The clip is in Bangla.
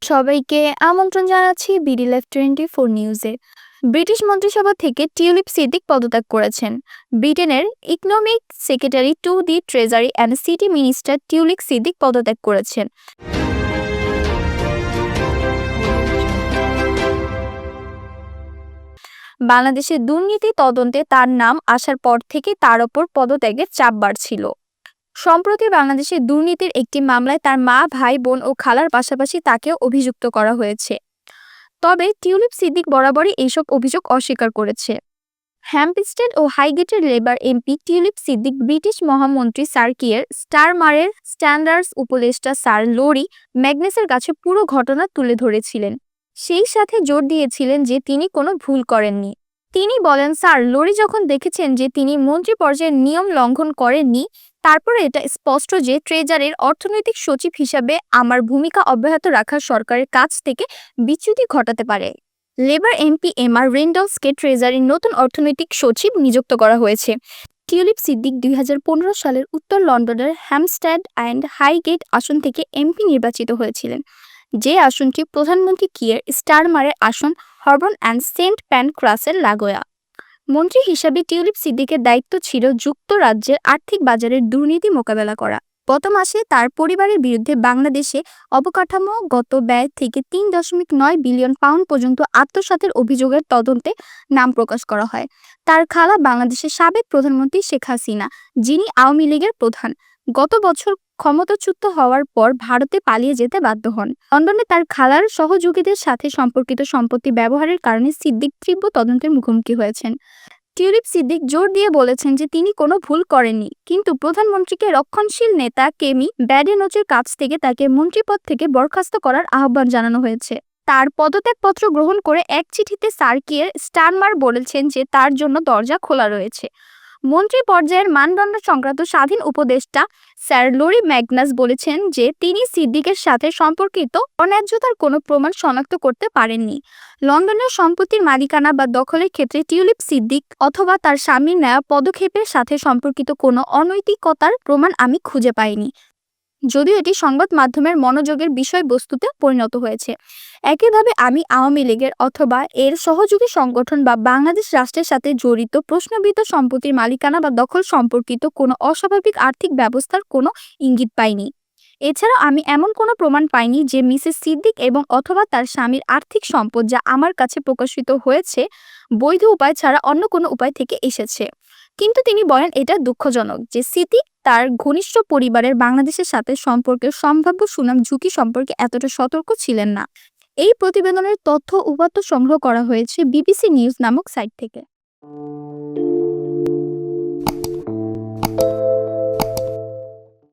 সবাইকে আমন্ত্রণ জানাচ্ছি বিডি লাইভ 24 নিউজে। ব্রিটিশ মন্ত্রিসভা থেকে টিউলিপ সিদ্দিক পদত্যাগ করেছেন। ব্রিটেনের economic secretary to the treasury and city minister tulip Siddique পদত্যাগ করেছেন। বাংলাদেশের দুর্নীতি তদন্তে তার নাম আসার পর থেকে তার ওপর পদত্যাগের চাপ বাড়ছিল। সম্প্রতি বাংলাদেশের দুর্নীতির একটি মামলায় তার মা, ভাই, বোন ও খালার পাশাপাশি তাকেও অভিযুক্ত করা হয়েছে। তবে টিউলিপ সিদ্দিক বরাবরই এইসব অভিযোগ অস্বীকার করেছে। হ্যাম্পস্টেড ও হাইগেটের Labour MP Tulip Siddiq British মহামন্ত্রী স্যার কিয়ের স্টারমারের স্ট্যান্ডার্ডস উপদেষ্টা স্যার লরি ম্যাগনাসের কাছে পুরো ঘটনা তুলে ধরেছিলেন। সেই সাথে জোর দিয়েছিলেন যে তিনি কোনো ভুল করেননি। তিনি বলেন, স্যার লরি যখন দেখেছেন যে তিনি মন্ত্রী পর্যায়ের নিয়ম লঙ্ঘন করেননি, তারপরে এটা স্পষ্ট যে ট্রেজারির অর্থনৈতিক সচিব হিসাবে আমার ভূমিকা অব্যাহত রাখা সরকারের কাছ থেকে বিচ্যুতি ঘটাতে পারে। লেবার এমপি এমআর রেন্ডলসকে ট্রেজারির নতুন অর্থনৈতিক সচিব নিযুক্ত করা হয়েছে। টিউলিপ সিদ্দিক 2015 সালের উত্তর লন্ডনের হ্যাম্পস্টেড অ্যান্ড হাইগেট আসন থেকে এমপি নির্বাচিত হয়েছিলেন, যে আসনটি প্রধানমন্ত্রী কিয়ের স্টারমারের আসন হরবন অ্যান্ড সেন্ট প্যানক্রাসের লাগোয়া। মন্ত্রী হিসাবে টিউলিপ সিদ্দিকের দায়িত্ব ছিল যুক্তরাজ্যের আর্থিক বাজারের দুর্নীতি মোকাবেলা করা। গত মাসে তার পরিবারের বিরুদ্ধে বাংলাদেশে অবকাঠামোগত ব্যয় থেকে 3.9 বিলিয়ন পাউন্ড পর্যন্ত আত্মসাতের অভিযোগের তদন্তে নাম প্রকাশ করা হয়। তার খালা বাংলাদেশের সাবেক প্রধানমন্ত্রী শেখ হাসিনা, যিনি আওয়ামী লীগের প্রধান, গত বছর ক্ষমতাচ্যুত হওয়ার পর ভারতে পালিয়ে যেতে বাধ্য হন। লন্ডনে তার খালার সহযোগীদের সাথে সম্পর্কিত সম্পত্তি ব্যবহারের কারণে সিদ্দিক তীব্র তদন্তের মুখোমুখি হয়েছেন। টিউলিপ সিদ্দিক জোর দিয়ে বলেছেন যে তিনি কোনো ভুল করেননি, কিন্তু প্রধানমন্ত্রীকে রক্ষণশীল নেতা কেমি ব্যাডেনোচের কাছ থেকে তাকে মন্ত্রীপদ থেকে বরখাস্ত করার আহ্বান জানানো হয়েছে। তার পদত্যাগপত্র গ্রহণ করে এক চিঠিতে স্যার কিয়ের স্টারমার বলেছেন যে তার জন্য দরজা খোলা রয়েছে। মন্ত্রী পর্যায়ের মানদণ্ড সংক্রান্ত স্বাধীন উপদেষ্টা স্যার লরি ম্যাগনাস বলেছেন যে তিনি সিদ্দিকের সাথে সম্পর্কিত অন্যায্যতার কোনো প্রমাণ শনাক্ত করতে পারেননি। লন্ডনের সম্পত্তির মালিকানা বা দখলের ক্ষেত্রে টিউলিপ সিদ্দিক অথবা তার স্বামীর নেওয়া পদক্ষেপের সাথে সম্পর্কিত কোনো অনৈতিকতার প্রমাণ আমি খুঁজে পাইনি, যদিও এটি সংবাদ মাধ্যমের মনোযোগের বিষয়বস্তুতে পরিণত হয়েছে। একইভাবে আমি আওয়ামী লীগের অথবা এর সহযোগী সংগঠন বা বাংলাদেশ রাষ্ট্রের সাথে জড়িত প্রশ্নবিদ্ধ সম্পত্তির মালিকানা বা দখল সম্পর্কিত কোনো অস্বাভাবিক আর্থিক ব্যবস্থার কোনো ইঙ্গিত পাইনি। এছাড়াও আমি এমন কোনো প্রমাণ পাইনি যে মিসেস সিদ্দিক এবং অথবা তার স্বামীর আর্থিক সম্পদ যা আমার কাছে প্রকাশিত হয়েছে বৈধ উপায় ছাড়া অন্য কোনো উপায় থেকে এসেছে। কিন্তু তিনি বলেন এটা দুঃখজনক যে সিদ্দিক তার ঘনিষ্ঠ পরিবারের বাংলাদেশের সাথে সম্পর্কের সম্ভাব্য সুনাম ঝুঁকি সম্পর্কে এতটা সতর্ক ছিলেন না। এই প্রতিবেদনের তথ্য উপাত্ত সংগ্রহ করা হয়েছে বিবিসি নিউজ নামক সাইট থেকে।